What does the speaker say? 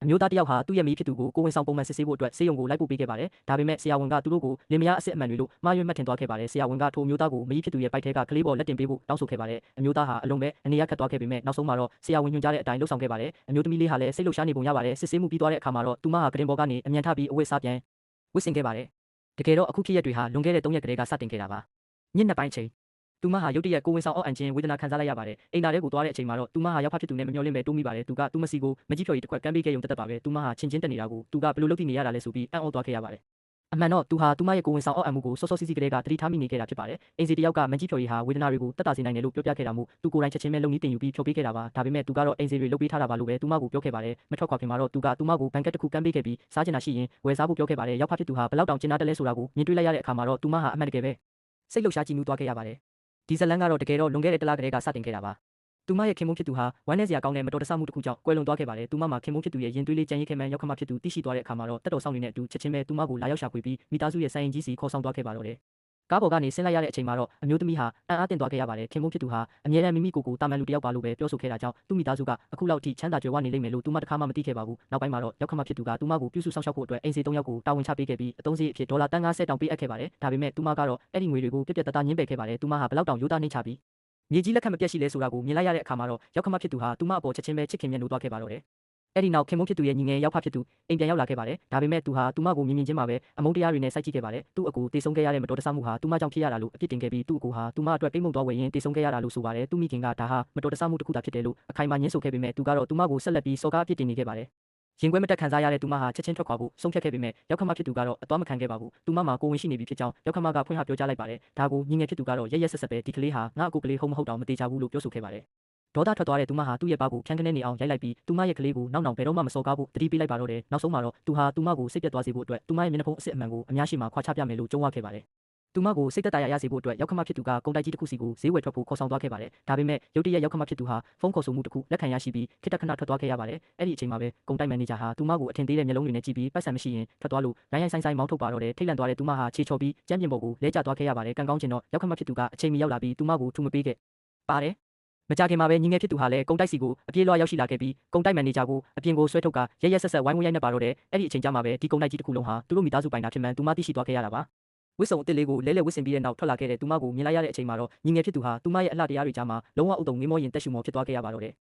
အမျိုးသားတယောက်ဟာသူ့ရဲ့မိဖြစ်သူကိုကိုဝင်ဆောင်ပုံမှန်စစ်ဆေးဖို့အတွက်ဆေးရုံကိုလိုက်ပို့ပေးခဲ့ပါတယ်။ဒါပေမဲ့ဆရာဝန်ကသူတို့ကိုလင်မယားအစစ်အမှန်တွေလို့မှားယွင်းမှတ်ထင်သွားခဲ့ပါတယ်။ဆရာဝန်ကထိုအမျိုးသားကိုမိဖြစ်သူရဲ့ပိုက်ထဲကကလေးပေါ်လက်တင်ပေးဖို့တောင်းဆိုခဲ့ပါတယ်။အမျိုးသားဟာအလုံးပဲအနေရခတ်သွားခဲ့ပေမဲ့နောက်ဆုံးမှာတော့ဆရာဝန်ညွှန်ကြားတဲ့အတိုင်းလှုပ်ဆောင်ခဲ့ပါတယ်။အမျိုးသမီးလေးဟာလည်းစိတ်လှုပ်ရှားနေပုံရပါတယ်။စစ်ဆေးမှုပြီးသွားတဲ့အခါမှာတော့သူမဟာကတင်ပေါ်ကနေအမြန်ထပြီးအဝတ်အစားပြန်ဝတ်ဆင်ခဲ့ပါတယ်။တကယ်တော့အခုဖြစ်ရက်တွေဟာလွန်ခဲ့တဲ့3 ရက်ကတည်းကစတင်ခဲ့တာပါ။ညနှစ်ပိုင်းချိန်သူမဟာရုတ်တရက်ကိုဝင်ဆောင်အောက်အန်ခြင်းဝေဒနာခံစားလိုက်ရပါတယ်။အိမ်သာထဲကိုသွားတဲ့အချိန်မှာတော့သူမဟာရောက်ဖဖြစ်သူနဲ့မမျှော်လင့်ပဲတိုးမိပါတယ်။သူကသူ့မစီကိုမကြီးဖြော်ရီတစ်ခွက်ကမ်းပေးခဲ့ရုံတက်ပါပဲ။သူမဟာချင်းချင်းတက်နေတာကိုသူကဘယ်လိုလုပ်သိနေရတာလဲဆိုပြီးအံ့ဩသွားခဲ့ရပါတယ်။အမှန်တော့သူဟာသူမရဲ့ကိုဝင်ဆောင်အောက်အန်မှုကိုစောစောစီးစီးကလေးကတတိထားမိနေခဲ့တာဖြစ်ပါတယ်။အိမ်စီတယောက်ကမကြီးဖြော်ရီဟာဝေဒနာတွေကိုတက်တာစေနိုင်တယ်လို့ပြောပြခဲ့တာမို့သူကိုယ်တိုင်ချက်ချင်းပဲလုံနည်းတင်ယူပြီးဖြော်ပေးခဲ့တာပါ။ဒါပေမဲ့သူကတော့အိမ်စီတွေလုပ်ပေးထားတာပါလို့ပဲသူမကိုပြောခဲ့ပါတယ်။မထွက်ခွာခင်မှာတော့သူကသူမကိုဘန်ကက်တစ်ခုကမ်းပေးခဲ့ပြီးစားချင်တာရှိရင်ဝယ်စားဖို့ပြောခဲ့ပါတယ်။ရောက်ဖဖြစ်သူဟာဘလောက်တောင်ကျဉ်းသားတက်လဲဆိုတာကိုမြင်တွေ့လိုက်ရတဲ့အခါမှာတော့သူမဟာအမှန်တကယ်ပဲစိတ်လှုပ်ရှားကြည်နူးသွားခဲ့ရပါတယ်။ဒီဇလန်ကတော့တကယ်တော့လွန်ခဲ့တဲ့တလကတည်းကစတင်ခဲ့တာပါ။သူမရဲ့ခင်မုန်းဖြစ်သူဟာဝမ်းနည်းစရာကောင်းတဲ့မတော်တဆမှုတစ်ခုကြောင့်ကွယ်လွန်သွားခဲ့ပါတယ်။သူမမှာခင်မုန်းဖြစ်သူရဲ့ရင်သွေးလေးကြံရစ်ခဲ့မှန်းရောက်ခမဖြစ်သူသိရှိသွားတဲ့အခါမှာတော့တက်တော်ဆောင်နေတဲ့အတူချက်ချင်းပဲသူမကိုလာရောက်ရှာဖွေပြီးမိသားစုရဲ့ဆိုင်ရင်ကြီးစီခေါ်ဆောင်သွားခဲ့ပါတော့တယ်။ကားပေါ်ကနေဆင်းလိုက်ရတဲ့အချိန်မှာတော့အမျိုးသမီးဟာအံ့အားသင့်သွားခဲ့ရပါတယ်။ခင်မုန်းဖြစ်သူဟာအမြဲတမ်းမိမိကိုယ်ကိုတာမန်လူတစ်ယောက်ပါလို့ပဲပြောဆိုခဲ့တာကြောင့်သူ့မိသားစုကအခုလောက်ထိချမ်းသာကြွယ်ဝနေလိမ့်မယ်လို့သူမတစ်ခါမှမသိခဲ့ပါဘူး။နောက်ပိုင်းမှာတော့ရောက်ခမဖြစ်သူကသူမကိုပြုစုဆောင်ရှောက်ဖို့အတွက်အိမ်စီ3 ယောက်ကိုတာဝန်ချပေးခဲ့ပြီးအသုံးစရိတ်အဖြစ်ဒေါ်လာတန်50တောင်ပေးအပ်ခဲ့ပါတယ်။ဒါပေမဲ့သူမကတော့အဲ့ဒီငွေတွေကိုပြက်ပြက်တသားညှင်းပယ်ခဲ့ပါတယ်။သူမဟာဘလောက်တောင်ရိုးသားနှိမ့်ချပြီးမြေကြီးလက်ခတ်မပြတ်ရှိလဲဆိုတာကိုမြင်လိုက်ရတဲ့အခါမှာတော့ရောက်ခမဖြစ်သူဟာသူမအပေါ်ချက်ချင်းပဲချစ်ခင်မြတ်နိုးသွားခဲ့ပါတော့တယ်။အဲ့ဒီနောက်ခင်မုန်းဖြစ်သူရဲ့ညီငယ်ရောက်ဖဖြစ်သူအိမ်ပြန်ရောက်လာခဲ့ပါတယ်။ဒါပေမဲ့သူဟာသူမကိုမြင်မြင်ချင်းမှာပဲအမုန်းတရားတွေနဲ့စိုက်ကြည့်ခဲ့ပါတယ်။သူ့အကူတေဆုံးခဲ့ရတဲ့မတော်တဆမှုဟာသူမကြောင့်ဖြစ်ရတာလို့အပြစ်တင်ခဲ့ပြီးသူ့အကူဟာသူမအတွက်ပိတ်မှုန်သွားဝယ်ရင်တေဆုံးခဲ့ရတာလို့ဆိုပါတယ်။သူ့မိခင်ကဒါဟာမတော်တဆမှုတစ်ခုသာဖြစ်တယ်လို့အခိုင်အမာညှင်းဆိုခဲ့ပေမဲ့သူကတော့သူမကိုဆက်လက်ပြီးစော်ကားအပြစ်တင်နေခဲ့ပါတယ်။ရင်ခွဲမတက်ခံစားရတဲ့သူမဟာချက်ချင်းထွက်ခွာဖို့ဆုံးဖြတ်ခဲ့ပေမဲ့ရောက်ခမဖြစ်သူကတော့အသွားမခံခဲ့ပါဘူး။သူမမှာကိုဝင်ရှိနေပြီဖြစ်ကြောင်းရောက်ခမကဖွင့်ဟပြောကြားလိုက်ပါတယ်။ဒါကိုညီငယ်ဖြစ်သူကတော့ရက်ရက်ဆက်ဆက်ပဲဒီကလေးဟာငါ့အကိုကလေးဟုတ်မဟုတ်တောင်မသေးချဘူးလို့ပြောဆိုခဲ့ပါတယ်။ဒေါသထွက်သွားတဲ့သူမဟာသူ့ရဲ့ပါကိုဖြန်းကနေနေအောင်ရိုက်လိုက်ပြီးသူမရဲ့ကလေးကိုနောက်ဘယ်တော့မှမစော်ကားဖို့တတိပေးလိုက်ပါတော့တယ်။နောက်ဆုံးမှာတော့သူဟာသူမကိုစိတ်ပြတ်သွားစေဖို့အတွက်သူမရဲ့မျက်နှာဖုံးအစစ်အမှန်ကိုအများရှိမှခွာချပြမယ်လို့ကြုံဝခဲ့ပါတယ်။သူမကိုစိတ်သက်သာရစေဖို့အတွက်ရောက်ခမဖြစ်သူကကုန်တိုက်ကြီးတစ်ခုစီကိုဈေးဝယ်ထွက်ဖို့ခေါ်ဆောင်သွားခဲ့ပါတယ်။ဒါပေမဲ့ရုတ်တရက်ရောက်ခမဖြစ်သူဟာဖုန်းခေါ်ဆိုမှုတစ်ခုလက်ခံရရှိပြီးခိတ္တခဏထွက်သွားခဲ့ရပါတယ်။အဲ့ဒီအချိန်မှာပဲကုန်တိုက်မန်နေဂျာဟာသူမကိုအထင်သေးတဲ့မျက်လုံးတွေနဲ့ကြည့်ပြီးပိုက်ဆံမရှိရင်ထွက်သွားလို့ရိုင်းရိုင်းဆိုင်မောင်းထုတ်ပါတော့တယ်။ထိတ်လန့်သွားတဲ့သူမဟာခြေချော်ပြီးကြမ်းပြင်ပေါ်ကိုလဲကျသွားခဲ့ရပါတယ်။ကံကောင်းချင်တော့ရောက်ခမဖြစ်သူကအချိန်မီရောက်လာပြီးသူမကိုထူမပေးခဲ့ပါတယ်။မကြခင်မှာပဲညီငယ်ဖြစ်သူဟာလည်းကုန်တိုက်စီကိုအပြေးလွှားရောက်ရှိလာခဲ့ပြီးကုန်တိုက်မန်နေဂျာကိုအပြင်ကိုဆွဲထုတ်ကရက်ရက်ဆက်ဆက်ဝိုင်းဝန်းရိုက်နှက်ပါတော့တယ်။အဲ့ဒီအချိန်ကျမှပဲဒီကုန်တိုက်ကြီးတစ်ခုလုံးဟာသူတို့မိသားစုပိုင်တာဖြစ်မှန်းသူမသိရှိသွားခဲ့ရတာပါ။ဝစ်စုံအစ်စ်လေးကိုလဲလဲဝစ်ဆင်ပြီးတဲ့နောက်ထွက်လာခဲ့တဲ့သူမကိုမြင်လိုက်ရတဲ့အချိန်မှာတော့ညီငယ်ဖြစ်သူဟာသူမရဲ့အလှတရားတွေကြားမှာလုံးဝဥတုံငေးမောရင်တက်ရှူမောဖြစ်သွားခဲ့ရပါတော့တယ်